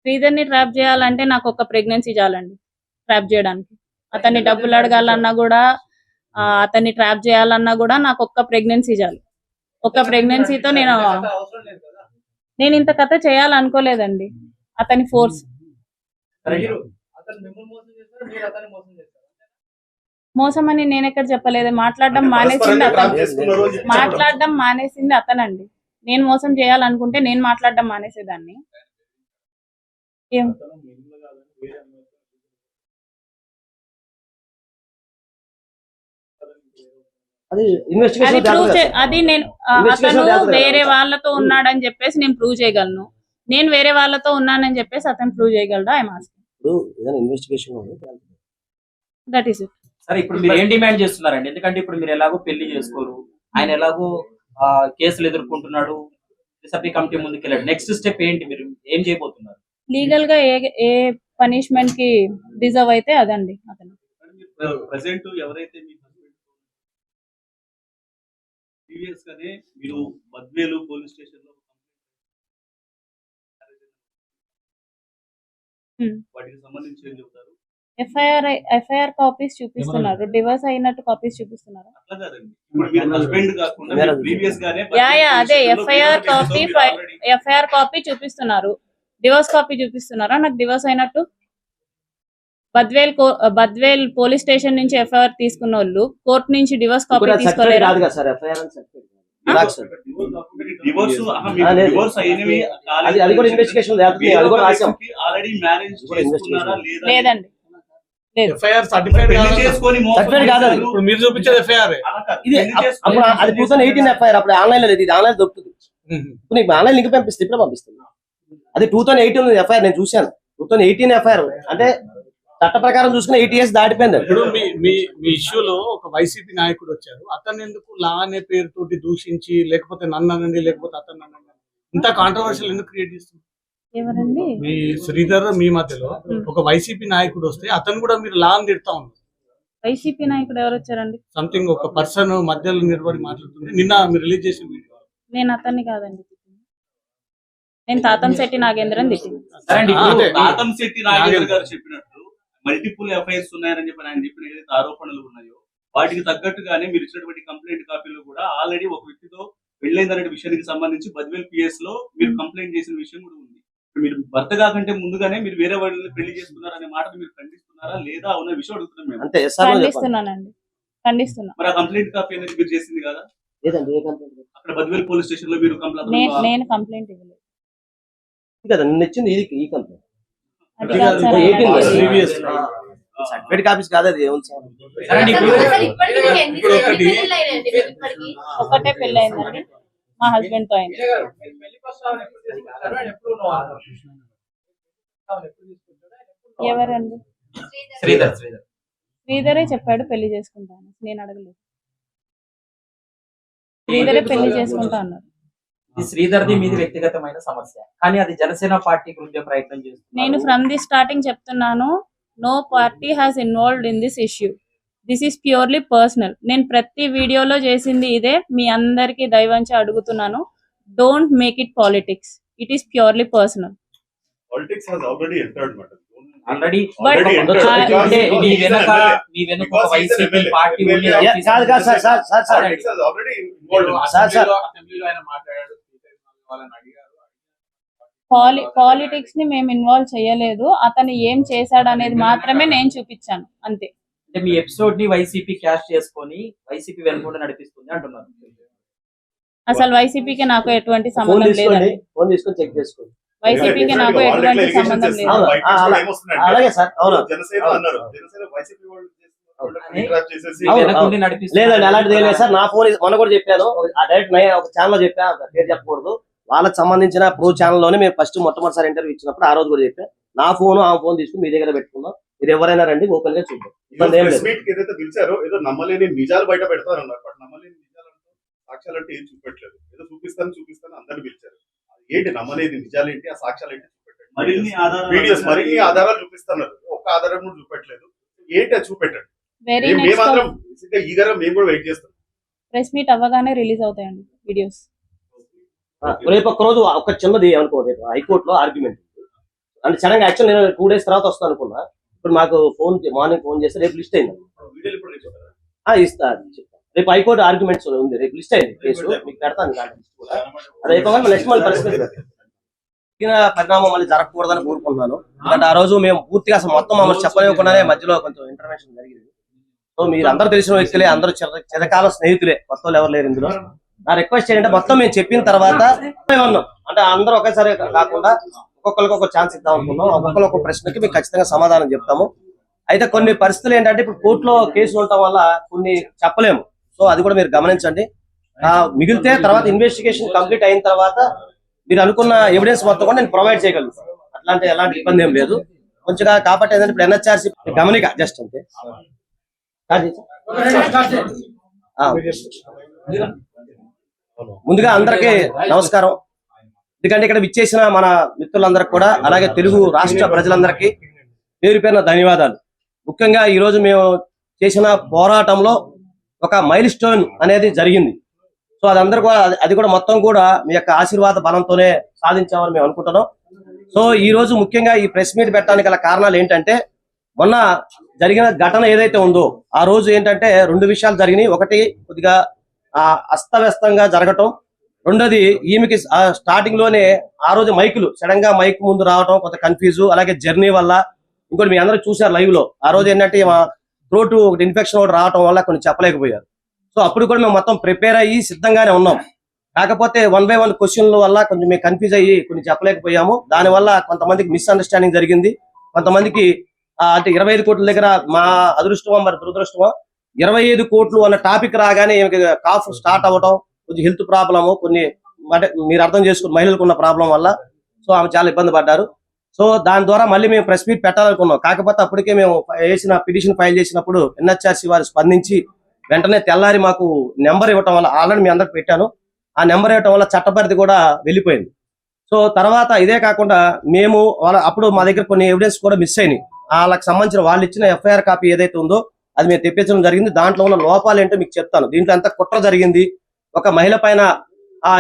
శ్రీధర్ని trap చేయాలంటే నాకు ఒక ప్రెగ్నెన్సీ చాలండి ట్రాప్ చేయడానికి. అతన్ని డబ్బులు అడగాలన్నా కూడా అతన్ని ట్రాప్ చేయాలన్నా కూడా నాకు ఒక్క ప్రెగ్నెన్సీ చాలు. ఒక్క ప్రెగ్నెన్సీతో నేను ఇంత కథ చేయాలనుకోలేదండి. అతని ఫోర్స్. మోసం అని నేను ఎక్కడ చెప్పలేదు. మాట్లాడడం మానేసింది అతనండి. నేను మోసం చేయాలనుకుంటే నేను మాట్లాడడం మానేసేదాన్ని. ఏం అది నేను అతను వేరే వాళ్ళతో ఉన్నాడని చెప్పేసి నేను ప్రూవ్ చేయగలను. నేను వేరే వాళ్ళతో ఉన్నానని చెప్పేసి అతను ప్రూవ్ చేయగలడా? I'm asking. That is it. సరే, ఇప్పుడు మీరు ఏం డిమాండ్ చేస్తున్నారండి? ఎందుకంటే ఇప్పుడు మీరు ఎలాగో పెళ్లి చేసుకోరు, ఆయన ఎలాగో కేసులు ఎదుర్కొంటున్నాడు, సభ్య కమిటీ ముందుకు వెళ్ళాడు. నెక్స్ట్ స్టెప్ ఏంటి? మీరు ఏం చేయబోతున్నారు? లీగల్ గా ఏ పనిష్మెంట్ కి డిజర్వ్ అయితే అదండి. అతను ప్రెసెంట్ ఎవరైతే మీ ప్రీవియస్ గానే మీరు బద్వేలు పోలీస్ స్టేషన్ లో వాటికి సంబంధించి ఏం చెప్తారు? ఎఫ్ఐఆర్ కాపీస్ చూపిస్తున్నారు. డివోర్స్ అయినట్టు కాపీస్ చూపిస్తున్నారు. అట్లా కాదండి, ఇప్పుడు మీరు హస్బెండ్ కాకుండా ప్రీవియస్ గానే అదే ఎఫ్ఐఆర్ కాపీ చూపిస్తున్నారు. డివోర్స్ కాపీ చూపిస్తున్నారా నాకు డివోర్స్ అయినట్టు? బద్వేల్ పోలీస్ స్టేషన్ నుంచి ఎఫ్ఐఆర్ తీసుకున్న వాళ్ళు కోర్టు నుంచి డివోర్స్ కాపీ తీసుకోలేరు. లేదండి, ఎఫ్ఐఆర్ సర్టిఫైడ్ చేసుకొని మీరు చూపించేది ఎఫ్ఐఆర్ ఇది. అప్పుడు అది 2018 ఎఫ్ఐఆర్. అప్పుడు ఆన్లైన్ లో లేదు, ఇది ఆన్లైన్ దొరుకుతుంది. ఇప్పుడు నీకు ఆన్లైన్ లింక్ పంపిస్తే ఇప్పుడు పంపిస్తుంది. అది 2018 ఎఫ్ఐఆర్ నేను చూశాను. 2018 ఎఫ్ఐఆర్ అంటే చట్ట ప్రకారం చూసుకుని 8 years దాటిపోయింది. ఇప్పుడు మీ ఇష్యూలో ఒక వైసీపీ నాయకుడు వచ్చారు. అతను ఎందుకు లా అనే పేరుతోటి దూషించి, లేకపోతే నన్ను అనండి, లేకపోతే అతను అనండి, ఇంత కాంట్రవర్షియల్ ఎందుకు క్రియేట్ చేస్తుంది? ఎవరండి? మీ శ్రీధర్ మీ మధ్యలో ఒక వైసీపీ నాయకుడు వస్తే అతను కూడా మీరు లా అని తిడతా ఉన్నారు. వైసీపీ నాయకుడు ఎవరు వచ్చారండి? సంథింగ్ ఒక పర్సన్ మధ్యలో నిలబడి మాట్లాడుతుంది. నిన్న మీరు రిలీజ్ చేసిన వీడియో. నేను అతన్ని కాదండి, నేను తాతంశెట్టి నాగేంద్రని తిట్టింది. తాతంశెట్టి నాగేంద్ర గారు చెప్పినట్టు మల్టిపుల్ ఎఫ్ఐఆర్స్ ఉన్నాయని చెప్పి ఆయన చెప్పిన ఏదైతే ఆరోపణలు ఉన్నాయో వాటికి తగ్గట్టుగానే మీరు ఇచ్చినటువంటి కంప్లైంట్ కాపీలో కూడా ఆల్రెడీ ఒక వ్యక్తితో పెళ్ళైందనే విషయానికి సంబంధించి బద్వేల్ పిఎస్ లో మీరు కంప్లైంట్ చేసిన విషయం కూడా ఉంది. మీరు భర్త కాకంటే ముందుగానే మీరు వేరే వాళ్ళని పెళ్లి చేసుకున్నారనే మాట మీరు ఖండిస్తున్నారా లేదా ఉన్న విషయం అడుగుతున్నాం మేము. ఖండిస్తున్నానండి, ఖండిస్తున్నా. మరి ఆ కంప్లైంట్ కాపీ అనేది మీరు చేసింది కదా అక్కడ బద్వేల్ పోలీస్ స్టేషన్ లో మీరు కంప్లైంట్? నేను కంప్లైంట్ ఇవ్వలేదు కదా, నిన్న ఇచ్చింది ఈ కంప్లైంట్. సర్టిఫైడ్ కాపీస్ కాదు అది. ఒకటే పెళ్లి అయిందండి, మా హస్బెండ్ తో అయింది. ఎవరండి? శ్రీధరే చెప్పాడు పెళ్లి చేసుకుంటాను, నేను అడగలేదు. శ్రీధరే పెళ్లి చేసుకుంటా అన్నారు. శ్రీధర్ది మీది వ్యక్తిగతమైన సమస్య, కానీ అది జనసేన పార్టీ గురించే ప్రయత్నం చేస్తుంది. నేను ఫ్రమ్ ది స్టార్టింగ్ చెప్తున్నాను, no party has involved in this issue. This is purely personal. నేను ప్రతి వీడియోలో చేసింది ఇదే. మీ అందరికి దయవంచి అడుగుతున్నాను, don't make it politics. It is purely personal. Politics has already entered, madam. Already politics ని మేము ఇన్వాల్వ్ చేయలేదు. అతను ఏం చేశాడు అనేది మాత్రమే నేను చూపించాను, అంతే. అంటే మీ ఎపిసోడ్ ని వైసీపీ క్యాష్ చేసుకొని వైసీపీ వెనుకుండా నడిపిస్తుంది అంటున్నారు. అసలు వైసీపీకి నాకు ఎటువంటి సంబంధం లేదండి. ఫోన్ తీసుకొని చెక్ చేసుకోండి. వైసీపీకి నాకు ఎటువంటి సంబంధం లేదు. లేదండి, అలాంటిది లేదు సార్. నా ఫోన్ మొన్న కూడా చెప్పాను, డైరెక్ట్ ఒక ఛానల్ చెప్పా, పేరు చెప్పకూడదు. వాళ్ళకి సంబంధించిన ప్రో ఛానల్ లోనే మేము ఫస్ట్ మొట్టమొదటిసారి ఇంటర్వ్యూ ఇచ్చినప్పుడు ఆ రోజు కూడా చెప్పా, నా ఫోన్ ఆ ఫోన్ తీసుకుని మీ దగ్గర పెట్టుకుందాం, మీరు ఎవరైనా రండి, ఓపెన్ గా చూద్దాం. ఏదో నమ్మలేని నిజాలు బయట పెడతారన్నారు. నమ్మలేని నిజాలంటూ సాక్ష్యాలంటే ఏం చూపెట్టలేదు. ఏదో చూపిస్తాను అందరిని పిలిచారు. ఏంటి నమ్మలేని నిజాలు ఏంటి, ఆ సాక్ష్యాలు ఏంటి చూపెట్టాడు. మరిన్ని ఆధారాలు చూపిస్తున్నారు, ఒక్క ఆధారం కూడా చూపెట్టలేదు. ఏంటి అది చూపెట్టాడు. మేమాత్రం ఈగరం మేము కూడా వెయిట్ చేస్తాం. ప్రెస్ మీట్ అవ్వగానే రిలీజ్ అవుతాయండి వీడియోస్. రేపు ఒక్క రోజు ఒక చిన్నది అనుకో, రేపు హైకోర్టులో ఆర్గ్యుమెంట్ అంటే సడన్ గా యాక్చువల్ నేను 2 days తర్వాత వస్తాను అనుకున్నా. ఇప్పుడు మాకు మార్నింగ్ ఫోన్ చేస్తే రేపు లిస్ట్ అయింది. వీడియోలు ఇప్పుడు రేపు ఇస్తా చెప్తాను. రేపు హైకోర్టు ఆర్గ్యుమెంట్స్ ఉంది, రేపు లిస్ట్ అయింది కేసు, మీకు పెడతాను లిస్ట్ కూడా. అది అయిపోగానే నెక్స్ట్ మళ్ళీ పరిస్థితి పరిణామం మళ్ళీ జరగకూడదని కోరుకుంటున్నాను. ఎందుకంటే ఆ రోజు మేము పూర్తిగా అసలు మొత్తం మమ్మల్ని చెప్పనివ్వకుండానే మధ్యలో కొంచెం ఇంటర్వెన్షన్ జరిగింది. సో మీరు అందరూ తెలిసిన వ్యక్తులే, అందరూ చిరకాల స్నేహితులే, కొత్త వాళ్ళు ఎవరు లేరు ఇందులో. నా రిక్వెస్ట్ ఏంటంటే మొత్తం మేము చెప్పిన తర్వాత ఉన్నాం అంటే అందరూ ఒకేసారి కాకుండా ఒక్కొక్కరికి ఒక ఛాన్స్ ఇద్దాం అనుకున్నాం. ఒక్కొక్కరు ఒక ప్రశ్నకి మేము ఖచ్చితంగా సమాధానం చెప్తాము. అయితే కొన్ని పరిస్థితులు ఏంటంటే ఇప్పుడు కోర్టులో కేసులు ఉండటం వల్ల కొన్ని చెప్పలేము. సో అది కూడా మీరు గమనించండి. మిగిలితే తర్వాత ఇన్వెస్టిగేషన్ కంప్లీట్ అయిన తర్వాత మీరు అనుకున్న ఎవిడెన్స్ మొత్తం కూడా నేను ప్రొవైడ్ చేయగలుగుతాను. ఎలాంటి ఇబ్బంది ఏం లేదు. కొంచెం కాబట్టి ఏంటంటే ఇప్పుడు ఎన్హెచ్ఆర్సీ గమనిక జస్ట్ అంతే. ముందుగా అందరికీ నమస్కారం. ఎందుకంటే ఇక్కడ విచ్చేసిన మన మిత్రులందరికీ కూడా, అలాగే తెలుగు రాష్ట్ర ప్రజలందరికీ పేరు పేరున ధన్యవాదాలు. ముఖ్యంగా ఈ రోజు మేము చేసిన పోరాటంలో ఒక మైల్ స్టోన్ అనేది జరిగింది. సో అది కూడా మొత్తం కూడా మీ యొక్క ఆశీర్వాద బలంతోనే సాధించామని మేము అనుకుంటున్నాం. సో ఈ రోజు ముఖ్యంగా ఈ ప్రెస్ మీట్ పెట్టడానికి గల కారణాలు ఏంటంటే, మొన్న జరిగిన ఘటన ఏదైతే ఉందో ఆ రోజు ఏంటంటే 2 విషయాలు జరిగినాయి. ఒకటి కొద్దిగా అస్తవ్యస్తంగా జరగటం, రెండోది ఈమెకి స్టార్టింగ్ లోనే ఆ రోజు మైకులు సడన్ గా మైక్ ముందు రావటం కొంత కన్ఫ్యూజ్, అలాగే జర్నీ వల్ల. ఇంకోటి మీ అందరూ చూసారు లైవ్ లో, ఆ రోజు ఏంటంటే థ్రోట్ ఒకటి ఇన్ఫెక్షన్ ఒకటి రావటం వల్ల కొన్ని చెప్పలేకపోయారు. సో అప్పుడు కూడా మేము మొత్తం ప్రిపేర్ అయ్యి సిద్ధంగానే ఉన్నాం. కాకపోతే 1 by 1 క్వశ్చన్ల వల్ల కొంచెం మేము కన్ఫ్యూజ్ అయ్యి కొన్ని చెప్పలేకపోయాము. దానివల్ల కొంతమందికి మిస్అండర్స్టాండింగ్ జరిగింది. కొంతమందికి అంటే 25 కోట్ల దగ్గర మా అదృష్టమో మరి దురదృష్టమో 25 కోట్లు అన్న టాపిక్ రాగానే కాఫ్ స్టార్ట్ అవ్వటం, కొంచెం హెల్త్ ప్రాబ్లము, కొన్ని అంటే మీరు అర్థం చేసుకుని మహిళలకు ఉన్న ప్రాబ్లం వల్ల సో ఆమె చాలా ఇబ్బంది పడ్డారు. సో దాని ద్వారా మళ్ళీ మేము ప్రెస్ మీట్ పెట్టాలనుకున్నాం. కాకపోతే అప్పటికే మేము పిటిషన్ ఫైల్ చేసినప్పుడు ఎన్హెచ్ఆర్సీ వారు స్పందించి వెంటనే తెల్లారి మాకు నెంబర్ ఇవ్వటం వల్ల, ఆల్రెడీ మీ అందరికి పెట్టాను, ఆ నెంబర్ ఇవ్వటం వల్ల చట్టపరిధి కూడా వెళ్ళిపోయింది. సో తర్వాత ఇదే కాకుండా మేము అప్పుడు మా దగ్గర కొన్ని ఎవిడెన్స్ కూడా మిస్ అయినాయి. వాళ్ళకి సంబంధించిన వాళ్ళు ఇచ్చిన ఎఫ్ఐఆర్ కాపీ ఏదైతే ఉందో అది మేము తెప్పించడం జరిగింది. దాంట్లో ఉన్న లోపాలు ఏంటో మీకు చెప్తాను. దీంట్లో ఎంత కుట్ర జరిగింది, ఒక మహిళ పైన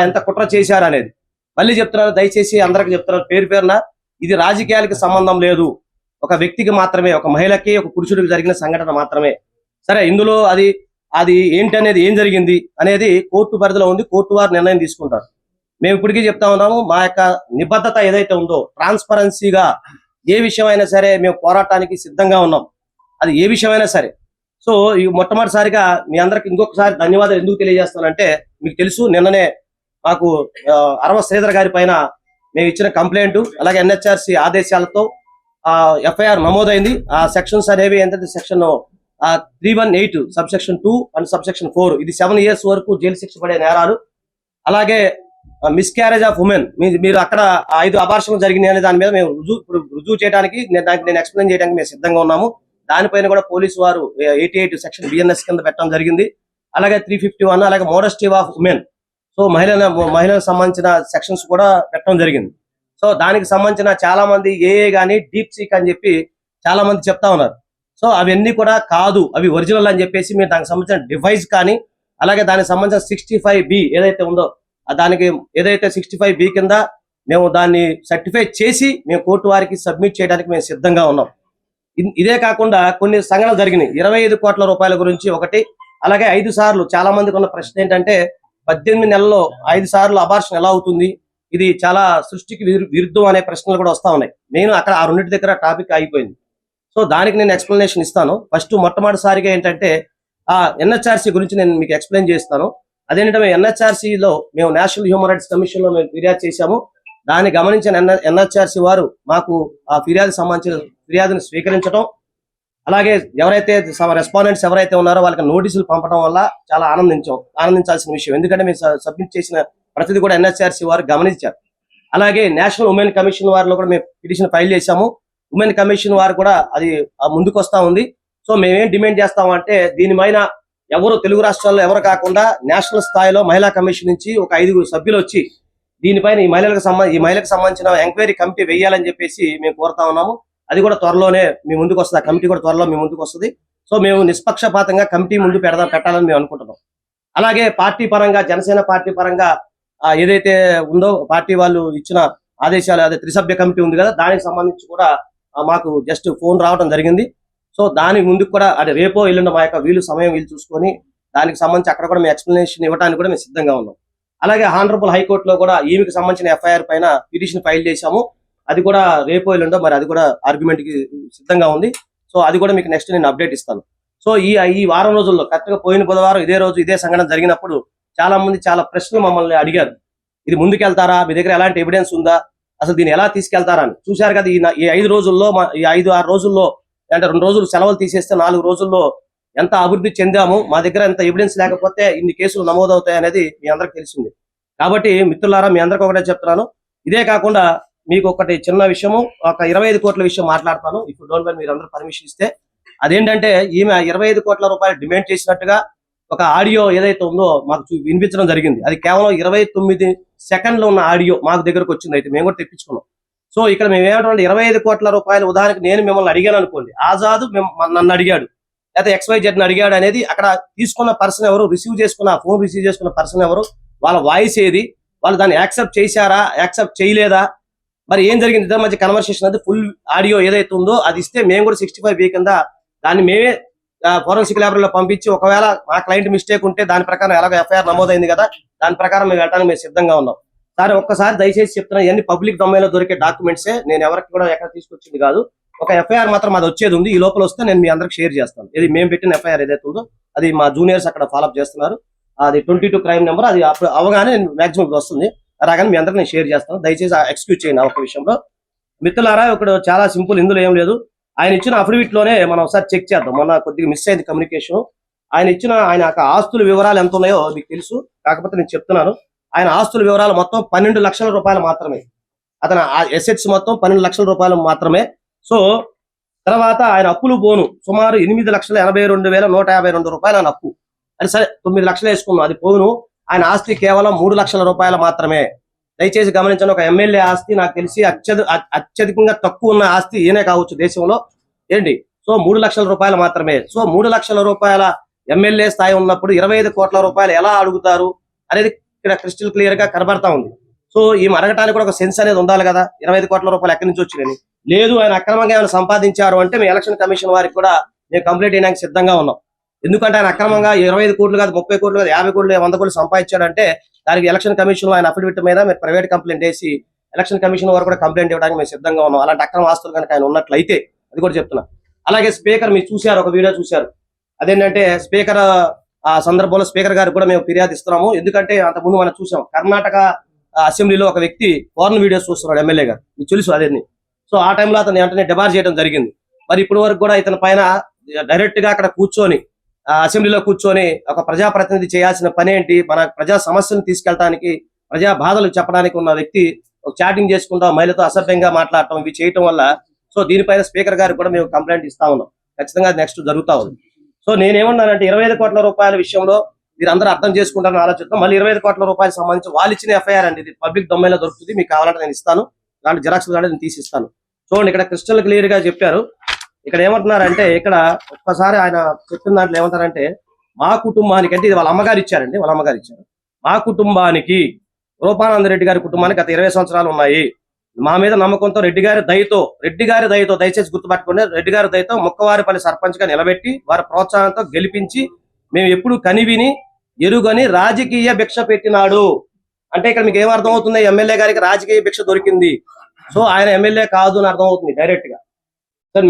ఎంత కుట్ర చేశారు అనేది మళ్ళీ చెప్తున్నారు. దయచేసి అందరికి చెప్తున్నారు పేరు పేరున, ఇది రాజకీయాలకి సంబంధం లేదు, ఒక వ్యక్తికి మాత్రమే, ఒక మహిళకి ఒక పురుషుడికి జరిగిన సంఘటన మాత్రమే. సరే, ఇందులో అది ఏంటి అనేది, ఏం జరిగింది అనేది కోర్టు పరిధిలో ఉంది, కోర్టు వారు నిర్ణయం తీసుకుంటారు. మేము ఇప్పటికీ చెప్తా ఉన్నాము, మా యొక్క నిబద్ధత ఏదైతే ఉందో ట్రాన్స్పరెన్సీగా ఏ విషయమైనా సరే మేము పోరాటానికి సిద్ధంగా ఉన్నాం, అది ఏ విషయమైనా సరే. సో ఈ మొట్టమొదటిసారిగా మీ అందరికి ఇంకొకసారి ధన్యవాదాలు ఎందుకు తెలియజేస్తానంటే, మీకు తెలుసు నిన్ననే మాకు అరవ శ్రీధర్ గారి పైన మేము ఇచ్చిన కంప్లైంట్, అలాగే ఎన్హెచ్ఆర్సీ ఆదేశాలతో ఎఫ్ఐఆర్ నమోదైంది. ఆ సెక్షన్స్ అనేవి ఏంటంటే సెక్షన్ 318 సబ్సెక్షన్ 2 అండ్ సబ్సెక్షన్ 4, ఇది 7 years వరకు జైలు శిక్ష పడే నేరాలు. అలాగే మిస్క్యారేజ్ ఆఫ్ ఉమెన్, మీరు అక్కడ 5 అబార్షన్లు జరిగినాయి అనే దాని మీద మేము రుజువు చేయడానికి, నేను ఎక్స్ప్లెయిన్ చేయడానికి మేము సిద్ధంగా ఉన్నాము. దానిపైన కూడా పోలీసు వారు 88 సెక్షన్ బిఎన్ఎస్ కింద పెట్టడం జరిగింది. అలాగే 351, అలాగే మోడస్టీ ఆఫ్ ఉమెన్, సో మహిళలకు సంబంధించిన సెక్షన్స్ కూడా పెట్టడం జరిగింది. సో దానికి సంబంధించిన చాలా మంది ఏఏ గానీ డీప్ సీక్ అని చెప్పి చాలా మంది చెప్తా ఉన్నారు. సో అవన్నీ కూడా కాదు, అవి ఒరిజినల్ అని చెప్పేసి మీరు దానికి సంబంధించిన డివైస్ కానీ, అలాగే దానికి సంబంధించిన 65B ఏదైతే ఉందో దానికి ఏదైతే 65B కింద మేము దాన్ని సర్టిఫై చేసి మేము కోర్టు వారికి సబ్మిట్ చేయడానికి మేము సిద్ధంగా ఉన్నాం. ఇదే కాకుండా కొన్ని సంఘటనలు జరిగినాయి. 25 కోట్ల రూపాయల గురించి ఒకటి, అలాగే 5 సార్లు చాలా మందికి ఉన్న ప్రశ్న ఏంటంటే 18 నెలల్లో 5 సార్లు అబార్షన్ ఎలా అవుతుంది, ఇది చాలా సృష్టికి విరుద్ధం అనే ప్రశ్నలు కూడా వస్తా ఉన్నాయి. నేను అక్కడ ఆ రెండింటి దగ్గర టాపిక్ అయిపోయింది. సో దానికి నేను ఎక్స్ప్లెనేషన్ ఇస్తాను. ఫస్ట్ మొట్టమొదటిసారిగా ఏంటంటే ఎన్హెచ్ఆర్సీ గురించి నేను మీకు ఎక్స్ప్లెయిన్ చేస్తాను. అదేంటంటే ఎన్హెచ్ఆర్సీలో మేము నేషనల్ హ్యూమన్ రైట్స్ కమిషన్ లో మేము ఫిర్యాదు చేశాము. దాన్ని గమనించిన ఎన్హెచ్ఆర్సీ వారు మాకు ఆ ఫిర్యాదుని స్వీకరించడం, అలాగే ఎవరైతే రెస్పాండెంట్స్ ఎవరైతే ఉన్నారో వాళ్ళకి నోటీసులు పంపడం వల్ల చాలా ఆనందించాల్సిన విషయం. ఎందుకంటే మేము సబ్మిట్ చేసిన ప్రతిదీ కూడా ఎన్హెచ్ఆర్సీ వారు గమనించారు. అలాగే నేషనల్ ఉమెన్ కమిషన్ వారిలో కూడా మేము పిటిషన్ ఫైల్ చేశాము. ఉమెన్ కమిషన్ వారు కూడా అది ముందుకు వస్తా ఉంది. సో మేమేం డిమాండ్ చేస్తామంటే, దీనిపైన ఎవరు తెలుగు రాష్ట్రాల్లో ఎవరు కాకుండా నేషనల్ స్థాయిలో మహిళా కమిషన్ నుంచి ఒక 5 సభ్యులు వచ్చి దీనిపైన ఈ మహిళలకు సంబంధించిన ఎంక్వైరీ కమిటీ వేయాలని చెప్పేసి మేము కోరుతా ఉన్నాము. అది కూడా త్వరలోనే మీ ముందుకు వస్తుంది, ఆ కమిటీ కూడా త్వరలో మీ ముందుకు వస్తుంది. సో మేము నిష్పక్షపాతంగా కమిటీ ముందు పెట్టాలని మేము అనుకుంటున్నాం. అలాగే పార్టీ పరంగా, జనసేన పార్టీ పరంగా ఏదైతే ఉందో పార్టీ వాళ్ళు ఇచ్చిన ఆదేశాలు, అదే త్రిసభ్య కమిటీ ఉంది కదా, దానికి సంబంధించి కూడా మాకు జస్ట్ ఫోన్ రావడం జరిగింది. సో దానికి ముందుకు కూడా అదే రేపో ఎల్లుండో మా యొక్క సమయం వీలు చూసుకొని దానికి సంబంధించి అక్కడ కూడా మేము ఎక్స్ప్లెనేషన్ ఇవ్వడానికి కూడా మేము సిద్ధంగా ఉన్నాం. అలాగే హానరబుల్ హైకోర్టులో కూడా ఈమెకి సంబంధించిన ఎఫ్ఐఆర్ పైన పిటిషన్ ఫైల్ చేశాము. అది కూడా రేపో ఎల్లుండో మరి అది కూడా ఆర్గ్యుమెంట్ కి సిద్ధంగా ఉంది. సో అది కూడా మీకు నెక్స్ట్ నేను అప్డేట్ ఇస్తాను. సో ఈ వారం రోజుల్లో కరెక్ట్గా పోయిన బుధవారం ఇదే రోజు ఇదే సంఘటన జరిగినప్పుడు చాలా మంది చాలా ప్రశ్నలు మమ్మల్ని అడిగారు. ఇది ముందుకెళ్తారా, మీ దగ్గర ఎలాంటి ఎవిడెన్స్ ఉందా, అసలు దీన్ని ఎలా తీసుకెళ్తారా అని. చూశారు కదా ఈ 5 రోజుల్లో, ఈ 5-6 రోజుల్లో, అంటే 2 రోజులు సెలవులు తీసేస్తే 4 రోజుల్లో ఎంత అభివృద్ధి చెందాము, మా దగ్గర ఎంత ఎవిడెన్స్ లేకపోతే ఇన్ని కేసులు నమోదవుతాయి అనేది మీ అందరికి తెలిసింది. కాబట్టి మిత్రులారా, మీ అందరికి ఒకటే చెప్తున్నాను. ఇదే కాకుండా మీకు ఒకటి చిన్న విషయము, ఒక 25 కోట్ల విషయం మాట్లాడతాను. ఇప్పుడు డోంట్ వరీ, మీరు అందరూ పర్మిషన్ ఇస్తే. అదేంటంటే ఈమె 25 కోట్ల రూపాయలు డిమాండ్ చేసినట్టుగా ఒక ఆడియో ఏదైతే ఉందో మాకు వినిపించడం జరిగింది. అది కేవలం 29 సెకండ్లు ఉన్న ఆడియో మాకు దగ్గరకు వచ్చింది. అయితే మేము కూడా తెప్పించుకున్నాం. సో ఇక్కడ మేము ఏమంటాం, 25 కోట్ల రూపాయలు ఉదాహరణకి నేను మిమ్మల్ని అడిగాను అనుకోండి, ఆజాద్ నన్ను అడిగాడు, లేకపోతే XYZ అడిగాడు అనేది అక్కడ తీసుకున్న పర్సన్ ఎవరు, ఫోన్ రిసీవ్ చేసుకున్న పర్సన్ ఎవరు, వాళ్ళ వాయిస్ ఏది, వాళ్ళు దాన్ని యాక్సెప్ట్ చేశారా, యాక్సెప్ట్ చేయలేదా, మరి ఏం జరిగింది, ఇద్దరి మధ్య కన్వర్సేషన్ అది ఫుల్ ఆడియో ఏదైతే ఉందో అది ఇస్తే మేము కూడా 65B కింద దాన్ని మేమే ఫోరెన్సిక్ ల్యాబొరేటరీలో పంపించి, ఒకవేళ మా క్లయింట్ మిస్టేక్ ఉంటే దాని ప్రకారం ఎలాగో FIR నమోదైంది కదా, దాని ప్రకారం మేము వెళ్ళడానికి మేము సిద్ధంగా ఉన్నాం. సరే ఒక్కసారి దయచేసి చెప్తున్నా, ఇవన్నీ పబ్లిక్ డొమైన్లో దొరికే డాక్యుమెంట్సే, నేను ఎవరికి కూడా ఎక్కడ తీసుకొచ్చింది కాదు. ఒక FIR మాత్రం అది వచ్చేది ఉంది. ఈ లోపల వస్తే నేను మీ అందరికి షేర్ చేస్తాను. ఇది మేము పెట్టిన FIR ఏదైతే ఉందో అది మా జూనియర్స్ అక్కడ ఫాలోఅప్ చేస్తున్నారు. అది 22 క్రైమ్ నెంబర్, అది అప్పుడు అవగానే మాక్సిమం వస్తుంది. రాగానే మీ అందరికి నేను షేర్ చేస్తాను. దయచేసి ఎక్స్క్యూజ్ చేయండి ఒక విషయంలో. మిత్రులారా, ఇక్కడ చాలా సింపుల్, ఇందులో ఏం లేదు. ఆయన ఇచ్చిన అఫిడవిట్ లోనే మనం ఒకసారి చెక్ చేద్దాం. మొన్న కొద్దిగా మిస్ అయింది కమ్యూనికేషన్. ఆయన ఆస్తుల వివరాలు ఎంత ఉన్నాయో మీకు తెలుసు, కాకపోతే నేను చెప్తున్నాను. ఆయన ఆస్తుల వివరాలు మొత్తం 12 లక్షల రూపాయలు మాత్రమే. అతని ఎసెట్స్ మొత్తం 12 లక్షల రూపాయలు మాత్రమే. సో తర్వాత ఆయన అప్పులు పోను సుమారు 8,82,152 రూపాయలు ఆయన అప్పు. అది సరే 9 లక్షలు వేసుకున్నాం, అది పోను. ఆయన ఆస్తి కేవలం 3 లక్షల రూపాయలు మాత్రమే. దయచేసి గమనించండి. ఒక ఎమ్మెల్యే ఆస్తి నాకు తెలిసి అత్యధికంగా తక్కువ ఉన్న ఆస్తి ఈయనే కావచ్చు దేశంలో, ఏంటి. సో 3 లక్షల రూపాయలు మాత్రమే. సో 3 లక్షల రూపాయల ఎమ్మెల్యే స్థాయి ఉన్నప్పుడు 25 కోట్ల రూపాయలు ఎలా అడుగుతారు అనేది ఇక్కడ క్రిస్టల్ క్లియర్ గా కనబడతా ఉంది. సో ఈ అడగటానికి కూడా ఒక సెన్స్ అనేది ఉండాలి కదా, 25 కోట్ల రూపాయలు ఎక్కడి నుంచి వచ్చినాయి. లేదు ఆయన అక్రమంగా ఏమైనా సంపాదించారు అంటే మేము ఎలక్షన్ కమిషన్ వారికి కూడా మేము కంప్లైంట్ చేయడానికి సిద్ధంగా ఉన్నాం. ఎందుకంటే ఆయన అక్రమంగా 25 కోట్లు కాదు, 30 కోట్లు కాదు, 50 కోట్లు 100 కోట్లు సంపాదించాడంటే దానికి ఎలక్షన్ కమిషన్ లో ఆయన అఫిడవిట్ మీద మీరు ప్రైవేట్ కంప్లైంట్ వేసి ఎలక్షన్ కమిషన్ వారు కూడా కంప్లైంట్ ఇవ్వడానికి మేము సిద్ధంగా ఉన్నాం. అలాంటి అక్రమ ఆస్తులు కనుక ఆయన ఉన్నట్లయితే, అది కూడా చెప్తున్నా. అలాగే స్పీకర్ మీరు చూశారు, ఒక వీడియో చూశారు. అదేంటంటే స్పీకర్ ఆ సందర్భంలో స్పీకర్ గారికి కూడా మేము ఫిర్యాదు ఇస్తున్నాము. ఎందుకంటే అంతకుముందు మనం చూసాం, కర్ణాటక అసెంబ్లీలో ఒక వ్యక్తి ఫారెన్ వీడియోస్ చూస్తున్నాడు, ఎమ్మెల్యే గారు, మీకు తెలుసు అదేని. సో ఆ టైంలో అతను వెంటనే డిబార్ చేయడం జరిగింది. మరి ఇప్పటి వరకు కూడా ఇతని పైన డైరెక్ట్ గా అక్కడ కూర్చొని అసెంబ్లీలో కూర్చొని ఒక ప్రజాప్రతినిధి చేయాల్సిన పని ఏంటి, మన ప్రజా సమస్యను తీసుకెళ్ళడానికి, ప్రజా బాధలు చెప్పడానికి ఉన్న వ్యక్తి చాటింగ్ చేసుకుంటా మహిళతో అసభ్యంగా మాట్లాడటం, ఇవి చేయటం వల్ల సో దీనిపైన స్పీకర్ గారికి కూడా మేము కంప్లైంట్ ఇస్తా ఉన్నాం. ఖచ్చితంగా నెక్స్ట్ జరుగుతా ఉంది. సో నేనేమన్నానంటే 25 కోట్ల రూపాయల విషయంలో మీరు అందరూ అర్థం చేసుకుంటారని ఆలోచిస్తాం. మళ్ళీ 25 కోట్ల రూపాయలకు సంబంధించి వాళ్ళు ఇచ్చిన FIR అండి, ఇది పబ్లిక్ డొమైన్లో దొరుకుతుంది, మీకు కావాలంటే నేను ఇస్తాను, అలాంటి జిరాక్స్ కూడా నేను తీసిస్తాను. చూడండి, ఇక్కడ క్రిస్టల్ క్లియర్ గా చెప్పారు. ఇక్కడ ఏమంటున్నారంటే, ఇక్కడ ఒక్కసారి ఆయన చెప్పిన దాంట్లో ఏమంటారంటే, మా కుటుంబానికి, అంటే ఇది వాళ్ళ అమ్మగారు ఇచ్చారండి, వాళ్ళ అమ్మగారు ఇచ్చారు, మా కుటుంబానికి, రూపానంద రెడ్డి గారి కుటుంబానికి గత 20 సంవత్సరాలు ఉన్నాయి. మా మీద నమ్మకంతో రెడ్డి గారి దయతో దయచేసి గుర్తుపట్టుకోండి, రెడ్డి గారి దయతో ముక్కవారిపల్లి సర్పంచ్ గా నిలబెట్టి వారి ప్రోత్సాహంతో గెలిపించి మేము ఎప్పుడు కనివిని ఎరుగని రాజకీయ భిక్ష పెట్టినాడు. అంటే ఇక్కడ మీకు ఏమర్థం అవుతుంది, ఎమ్మెల్యే గారికి రాజకీయ భిక్ష దొరికింది. సో ఆయన ఎమ్మెల్యే కాదు అని అర్థం అవుతుంది డైరెక్ట్ గా.